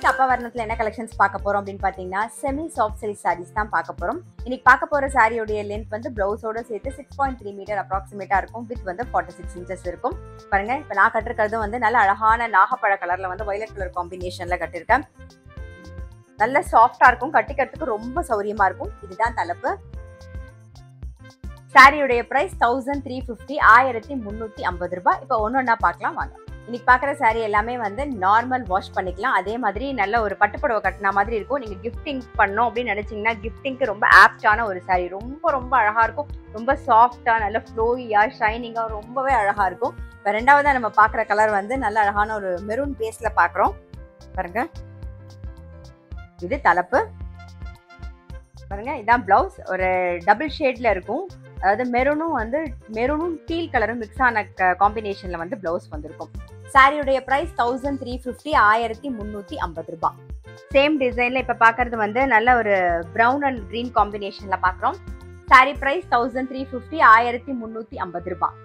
Next அப்பா வர்ணத்துல என்ன collections பார்க்க போறோம் அப்படின்னு பாத்தீங்கன்னா செமி சாஃப்ட் சில்க் சாரீஸ் தான் பார்க்க போறோம். இன்னைக்கு பார்க்க போற சாரியோட லென்த் வந்து பிளவுஸோட சேர்த்து 6.3 மீட்டர் அப்ராக்சிமேட்டா இருக்கும். வித் வந்து 46 இன்ச்சஸ் இருக்கும். பாருங்க, இப்ப நான் கட்டிருக்கிறது வந்து நல்ல அழகான நாகப்பழ கலர்ல வந்து வயலட் கலர் காம்பினேஷன்ல கட்டிருக்கேன். நல்ல சாஃப்டா இருக்கும், கட்டிக்கிறதுக்கு ரொம்ப சௌரியமா இருக்கும். இதுதான் தலைப்பு. சாரியோடைய பிரைஸ் 1350 1350 ரூபாய். இப்போ ஒன்னொன்னா பார்க்கலாம் வாங்க. இன்னைக்கு பாக்குற சாரி எல்லாமே வந்து நார்மல் வாஷ் பண்ணிக்கலாம். அதே மாதிரி நல்ல ஒரு பட்டுப்புடவை கட்டின மாதிரி இருக்கும். நீங்க கிஃப்டிங் பண்ணோம் அப்படின்னு நினைச்சீங்கன்னா கிஃப்டிங்க்கு ரொம்ப ஆப்டான ஒரு சாரி. ரொம்ப ரொம்ப அழகா இருக்கும். ரொம்ப சாஃப்டா நல்ல ஃப்ளோயியா ஷைனிங்கா ரொம்பவே அழகா இருக்கும். இப்போ ரெண்டாவதா நம்ம பாக்குற கலர் வந்து நல்ல அழகான ஒரு மெரூன் பேஸ்ல பாக்குறோம். பாருங்க, இது தலைப்பு. பாருங்க, இதான் பிளவுஸ். ஒரு டபுள் ஷேட்ல இருக்கும். அதாவது மெரூனும் டீல் கலரும் மிக்ஸ் ஆன காம்பினேஷன்ல வந்து பிளவுஸ் வந்திருக்கும். சாரியுடைய பிரைஸ் 1350 1350 ரூபாய். சேம் டிசைன்ல இப்ப பாக்குறது வந்து நல்ல ஒரு பிரவுன் அண்ட் கிரீன் காம்பினேஷன்ல பாக்குறோம். சாரி பிரைஸ் 1350 1350 ரூபாய்.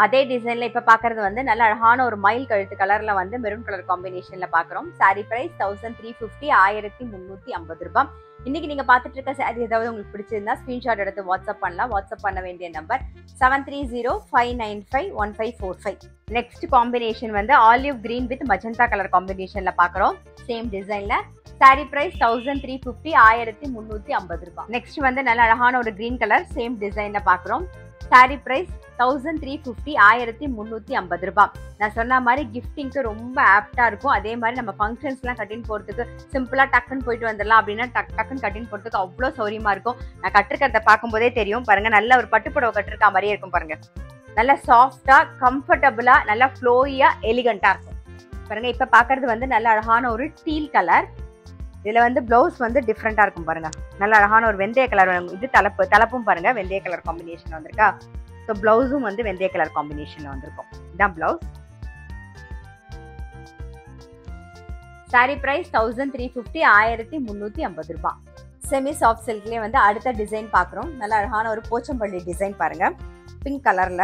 அதே டிசைன்ல இப்ப பாக்குறது வந்து நல்ல அழகான ஒரு மயில் கழுத்து கலர்ல வந்து மெரூன் கலர் காம்பினேஷன்ல பாக்குறோம். சாரி பிரைஸ் 1350 1350 ரூபாய். இன்னைக்கு நீங்க பாத்துட்டு இருக்க சாரி ஏதாவது உங்களுக்கு பிடிச்சிருந்தா ஸ்கிரீன்ஷாட் எடுத்து வாட்ஸ்அப் பண்ணலாம். வாட்ஸ்அப் பண்ண வேண்டிய நம்பர் 7305951545. நெக்ஸ்ட் காம்பினேஷன் வந்து olive green with magenta colour காம்பினேஷன்ல பாக்குறோம். சேம் டிசைன்ல. சாரி பிரைஸ் 1350 1350 ரூபாய். நெக்ஸ்ட் வந்து நல்ல அழகான ஒரு கிரீன் கலர் சேம் டிசைன்ல பாக்குறோம். சாரி பிரைஸ் 1350 1350 ரூபாய். நான் சொன்ன மாதிரி கிஃப்டிங்க்கு ரொம்ப ஆப்டா இருக்கும். அதே மாதிரி நம்ம ஃபங்க்ஷன்ஸ் எல்லாம் கட்டின்னு போறதுக்கு சிம்பிளா டக்குன்னு போயிட்டு வந்துடலாம் அப்படின்னா டக்குன்னு கட்டின்னு போறதுக்கு அவ்வளவு சௌரியமா இருக்கும். நான் கட்டிருக்கிறத பார்க்கும் போதே தெரியும். பாருங்க, நல்ல ஒரு பட்டுப்புடவை கட்டிருக்க மாதிரியே இருக்கும். பாருங்க, நல்ல சாஃப்டா கம்ஃபர்டபுளா நல்ல ஃப்ளோயியா எலிகண்டா இருக்கும். பாருங்க, இப்ப பாக்குறது வந்து நல்ல அழகான ஒரு டீல் கலர். இதுல வந்து பிளவுஸ் வந்து டிஃப்ரெண்டா இருக்கும். பாருங்க, நல்ல அழகான ஒரு வெந்தய கலர். இது தலைப்பும் பாருங்க வெந்தய கலர் காம்பினேஷன் வந்திருக்கா. ஸோ பிளவுஸும் வந்து வெந்தய கலர் காம்பினேஷன்ல வந்திருக்கும். இதுதான் பிளவுஸ். சாரி பிரைஸ் 1350 1350 ரூபாய். செமி சாஃப்ட் சில்க்லயே வந்து அடுத்த டிசைன் பாக்குறோம். நல்ல அழகான ஒரு போச்சம்பள்ளி டிசைன் பாருங்க, பிங்க் கலர்ல.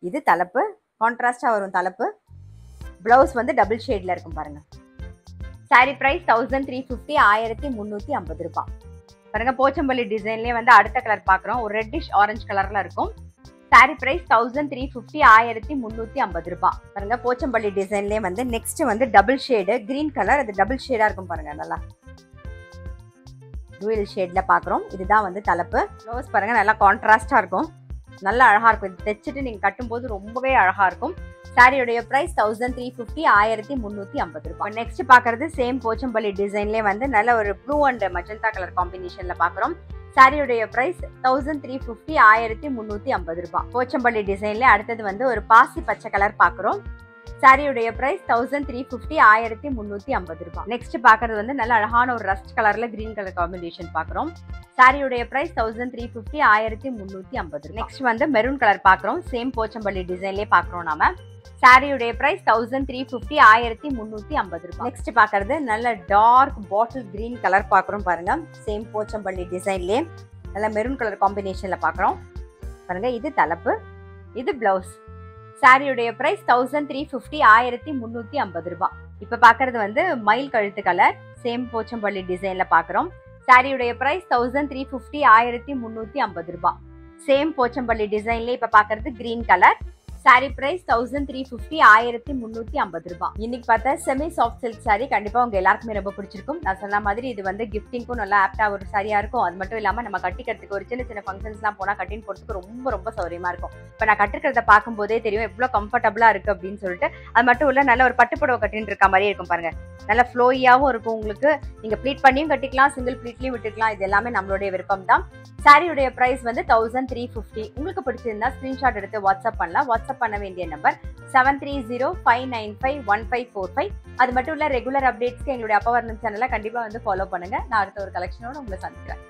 இது தலைப்பு, கான்ட்ராஸ்டா வரும் தலைப்பு. பிளவுஸ் வந்து டபுள் ஷேட்ல இருக்கும். பாருங்க, சாரி பிரைஸ் 1350 1350 ரூபாய். பாருங்க, போச்சம்பள்ளி டிசைன்லயே வந்து அடுத்த கலர் பாக்குறோம். ஒரு ரெட்டிஷ் ஆரஞ்சு கலர்ல இருக்கும். சாரி பிரைஸ் 1350 1350 ரூபாய். பாருங்க, போச்சம்பள்ளி டிசைன்லயே வந்து நெக்ஸ்ட் வந்து டபுள் ஷேடு கிரீன் கலர். அது டபுள் ஷேடா இருக்கும். பாருங்க, நல்லா டூயல் ஷேட்ல பாக்குறோம். இதுதான் வந்து தலைப்பு. ப்ளவுஸ் பாருங்க, நல்லா கான்ட்ராஸ்டா இருக்கும். நல்லா அழகா இருக்கும். இது தைச்சிட்டு நீங்க கட்டும் போது ரொம்பவே அழகா இருக்கும். சாரியோடைய பிரைஸ் 1350 1350 ரூபாய். நெக்ஸ்ட் பாக்குறது சேம் போச்சம்பள்ளி டிசைன்லயே வந்து நல்ல ஒரு ப்ளூ அண்ட் மஜந்தா கலர் காம்பினேஷன்ல பாக்குறோம். சாரியோடைய பிரைஸ் 1350 1350 ரூபாய். போச்சம்பள்ளி டிசைன்ல அடுத்தது வந்து ஒரு பாசி பச்சை கலர் பாக்குறோம். சாரியுடைய பிரைஸ் 1350 1350 ரூபாய். நெக்ஸ்ட் பாக்குறது வந்து நல்ல அழகான ஒரு ரஸ்ட் கலர்ல கிரீன் கலர் காம்பினேஷன் பாக்குறோம். சாரியுடைய பிரைஸ் 1350 1350. நெக்ஸ்ட் வந்து மெரூன் கலர் பாக்குறோம். சேம் போச்சம்பள்ளி டிசைன்லயே பாக்குறோம் நாம. சாரியுடைய பிரைஸ் 1350 1350 ரூபாய். நெக்ஸ்ட் பாக்குறது நல்ல டார்க் பாட்டில் கிரீன் கலர் பாக்குறோம். பாருங்க, சேம் போச்சம்பள்ளி டிசைன்லயே நல்ல மெரூன் கலர் காம்பினேஷன்ல பாக்குறோம். பாருங்க, இது தலைப்பு, இது பிளவுஸ். சாரியுடைய பிரைஸ் 1350 1350 ரூபாய். இப்ப பாக்குறது வந்து மயில் கழுத்து கலர் சேம் போச்சம்பள்ளி டிசைன்ல பாக்குறோம். சாரியுடைய பிரைஸ் 1350 1350 ரூபாய். சேம் போச்சம்பள்ளி டிசைன்ல இப்ப பாக்குறது கிரீன் கலர். சாரி பிரைஸ் 1350 1350 ரூபாய். இன்னைக்கு பார்த்தா செமி சாஃப்ட் சில்க் சாரி கண்டிப்பா உங்க எல்லாருக்குமே ரொம்ப பிடிச்சிருக்கும். நான் சொன்ன மாதிரி இது வந்து கிஃப்டிங்க்கும் நல்லா ஆப்டா ஒரு சாரியா இருக்கும். அது மட்டும் இல்லாம நம்ம கட்டிக்கிறதுக்கு ஒரு சின்ன சின்ன ஃபங்க்ஷன்ஸ் எல்லாம் போனா கட்டின்னு போறதுக்கு ரொம்ப ரொம்ப சௌரியமா இருக்கும். இப்ப நான் கட்டிருக்கிறத பார்க்கும் போதே தெரியும் எவ்வளவு கம்ஃபர்டபுளா இருக்கு அப்படின்னு சொல்லிட்டு. அது மட்டும் இல்ல, நல்ல ஒரு பட்டுப்புடவை கட்டின்னு இருக்க மாதிரியே இருக்கும். பாருங்க, நல்ல ஃப்ளோயாவும் இருக்கும். உங்களுக்கு நீங்க ப்ளீட் பண்ணியும் கட்டிக்கலாம், சிங்கிள் ப்ளீட்லயும் விட்டுக்கலாம். இது எல்லாமே நம்மளுடைய விருப்பம் தான். சாரியுடைய பிரைஸ் வந்து 1350. உங்களுக்கு பிடிச்சிருந்தா ஸ்கிரீன்ஷாட் எடுத்து வாட்ஸ்அப் பண்ணலாம். வாட்ஸ்அப் பண்ண வேண்டிய நம்பர் 7305951545. அது மட்டும் இல்ல, ரெகுலர் அப்டேட்ஸ்க்கு எங்களுடைய அப்பா வர்ணம் சேனலை கண்டிப்பா வந்து ஃபாலோ பண்ணுங்க. நான் அடுத்த ஒரு கலெக்ஷனோட உங்களை சந்திக்கிறேன்.